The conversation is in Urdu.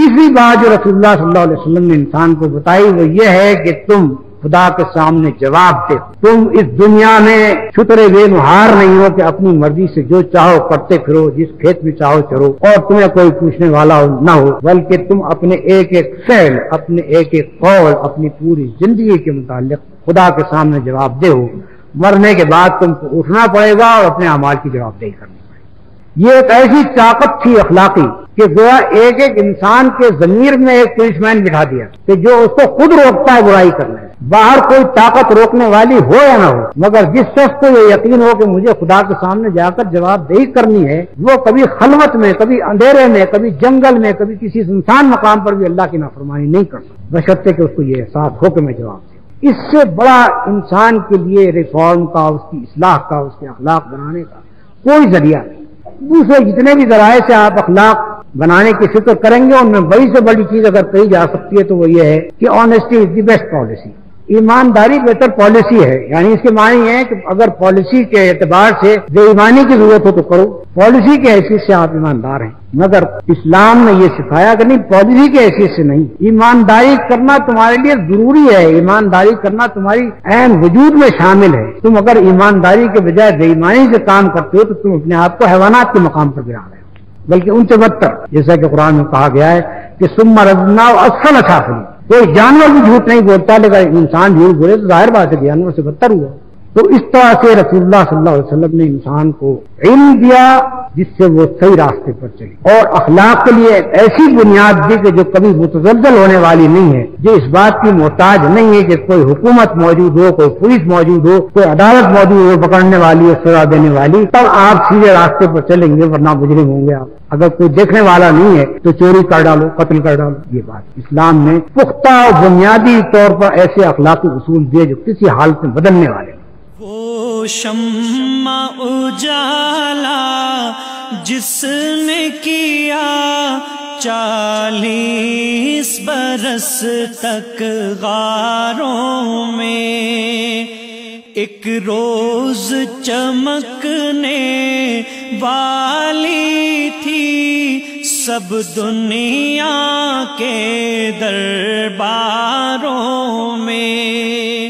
تیسری بات جو رسول اللہ صلی اللہ علیہ وسلم نے انسان کو بتائی وہ یہ ہے کہ تم خدا کے سامنے جواب دے. تم اس دنیا میں چھترے بے نہار نہیں ہو کہ اپنی مرضی سے جو چاہو کرتے پھرو، جس کھیت میں چاہو چرو، اور تمہیں کوئی پوچھنے والا نہ ہو، بلکہ تم اپنے ایک ایک فعل، اپنے ایک ایک قول، اپنی پوری زندگی کے متعلق خدا کے سامنے جواب دے ہو. مرنے کے بعد تم کو اٹھنا پڑے گا اور اپنے اعمال کی جواب دہی کرنی پڑے گی. یہ ایک ایسی طاقت تھی اخلاقی کہ گویا ایک ایک انسان کے ضمیر میں ایک پولیس مین بٹھا دیا کہ جو اس کو خود روکتا ہے برائی کرنے. باہر کوئی طاقت روکنے والی ہو یا نہ ہو، مگر جس شخص کو یہ یقین ہو کہ مجھے خدا کے سامنے جا کر جواب دہی کرنی ہے، وہ کبھی خلوت میں، کبھی اندھیرے میں، کبھی جنگل میں، کبھی کسی سنسان مقام پر بھی اللہ کی نافرمانی نہیں کر سکتا، بشرطے کہ اس کو یہ احساس ہو کہ میں جواب دوں. اس سے بڑا انسان کے لیے ریفارم کا، اس کی اصلاح کا، اس کے اخلاق بنانے کا کوئی ذریعہ نہیں. دوسرے جتنے بھی ذرائع سے آپ اخلاق بنانے کی فکر کریں گے ان میں بڑی سے بڑی چیز اگر کہی جا سکتی ہے تو وہ یہ ہے کہ honesty is the best policy. ایمانداری بہتر پالیسی ہے. یعنی اس کے معنی یہ ہے کہ اگر پالیسی کے اعتبار سے بے ایمانی کی ضرورت ہو تو کرو، پالیسی کی حیثیت سے آپ ایماندار ہیں. مگر اسلام نے یہ سکھایا کہ نہیں، پالیسی کی حیثیت سے نہیں، ایمانداری کرنا تمہارے لیے ضروری ہے، ایمانداری کرنا تمہاری عین وجود میں شامل ہے. تم اگر ایمانداری کے بجائے بے ایمانی سے کام کرتے ہو تو تم اپنے آپ کو حیوانات کے مقام پر گرا رہے ہو، بلکہ ان سے بدتر، جیسا کہ قرآن میں کہا گیا ہے کہ ثم رددناہ اسفل سافلین. کوئی جانور بھی جھوٹ نہیں بولتا، لیکن انسان جھوٹ بولے تو ظاہر بات ہے کہ جانور سے بدتر ہوا. تو اس طرح سے رسول اللہ صلی اللہ علیہ وسلم نے انسان کو علم دیا جس سے وہ صحیح راستے پر چلے، اور اخلاق کے لیے ایک ایسی بنیاد دی کہ جو کبھی متزلزل ہونے والی نہیں ہے، جو اس بات کی محتاج نہیں ہے کہ کوئی حکومت موجود ہو، کوئی پولیس موجود ہو، کوئی عدالت موجود ہو پکڑنے والی اور سزا دینے والی، تب آپ سیدھے راستے پر چلیں گے، ورنہ مجرم ہوں گے آپ. اگر کوئی دیکھنے والا نہیں ہے تو چوری کر ڈالو، قتل کر ڈالو. یہ بات اسلام نے پختہ اور بنیادی طور پر ایسے اخلاقی اصول دیے جو کسی حالت میں بدلنے والے ہیں. وہ شمع اجالا جس نے کیا 40 برس تک غاروں میں، ایک روز چمکنے والی تھی سب دنیا کے درباروں میں.